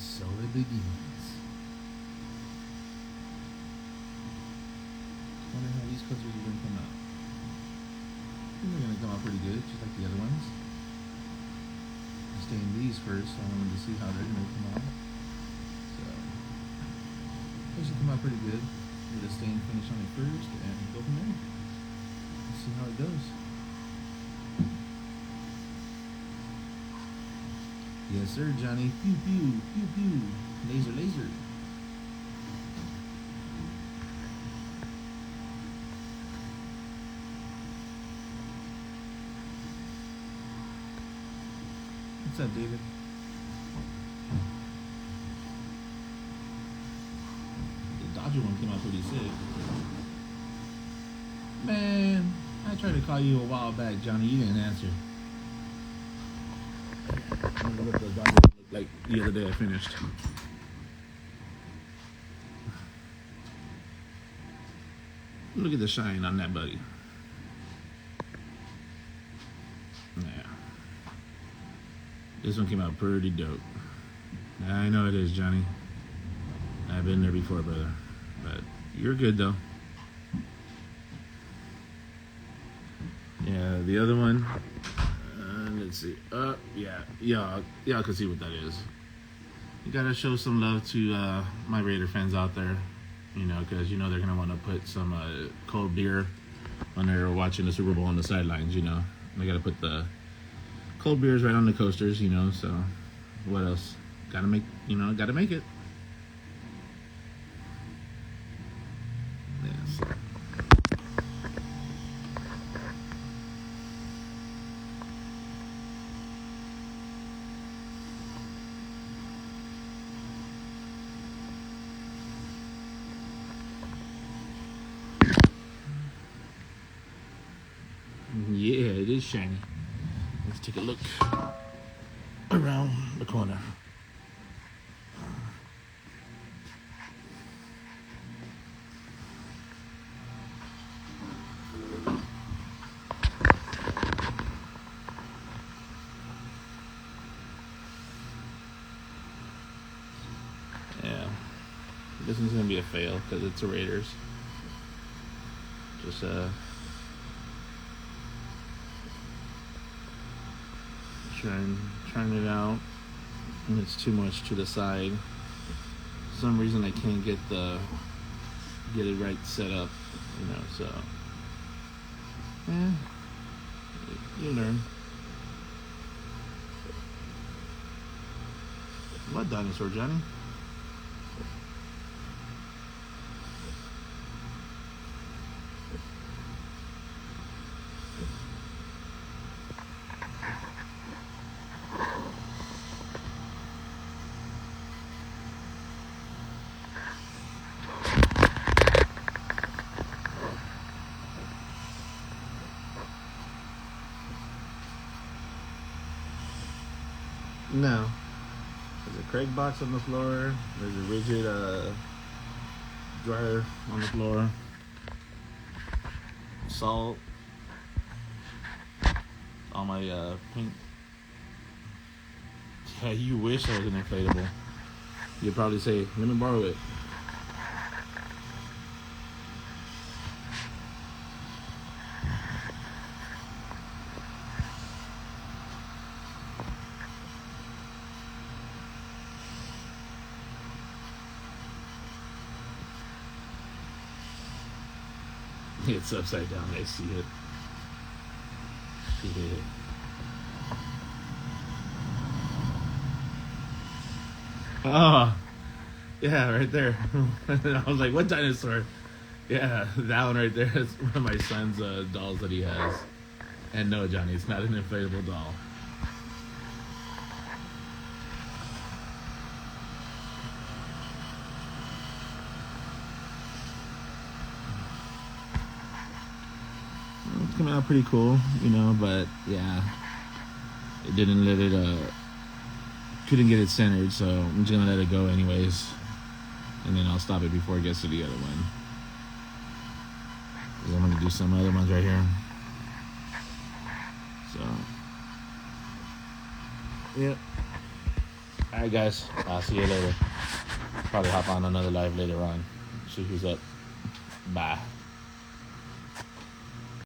so it begins. Wonder how these coasters are gonna come out. I think they're gonna come out pretty good, just like the other ones. I'll stain these first, so I wanted to see how they're gonna come out. So they should come out pretty good. Get a stain finish on it first and go from there. Let's see how it goes. Yes, sir, Johnny. Pew, pew, pew, pew. Laser, laser. What's up, David? The Dodger one came out pretty sick. Man, I tried to call you a while back, Johnny. You didn't answer. I wonder what the Dodger looked like the other day I finished. Look at the shine on that buddy. Yeah. This one came out pretty dope. I know it is, Johnny. I've been there before, brother. But you're good, though. Yeah, the other one. Let's see. Y'all can see what that is. You gotta show some love to my Raider fans out there. You know, because you know they're gonna want to put some cold beer when they're watching the Super Bowl on the sidelines. You know, they gotta put the cold beers right on the coasters. You know, so what else? Gotta make it. Yes. Yeah, it is shiny. Let's take a look around the corner. Yeah, this one's gonna be a fail because it's a Raiders. Just trying it out, and it's too much to the side. For some reason I can't get it right set up, you know, so yeah, you learn. What dinosaur, Johnny? No. There's a Craig box on the floor. There's a rigid dryer on the floor. Salt. All my paint. Yeah, you wish I was an inflatable. You'd probably say, let me borrow it. It's upside down. I see it. Yeah. Oh, yeah, right there. I was like, what dinosaur? Yeah, that one right there is one of my son's dolls that he has. And no, Johnny, it's not an inflatable doll. It's coming out pretty cool, you know, but yeah, it didn't let it, couldn't get it centered, so I'm just gonna let it go anyways, and then I'll stop it before it gets to the other one. 'Cause I'm gonna do some other ones right here. So, yep. All right, guys. I'll see you later. Probably hop on another live later on. See who's up. Bye.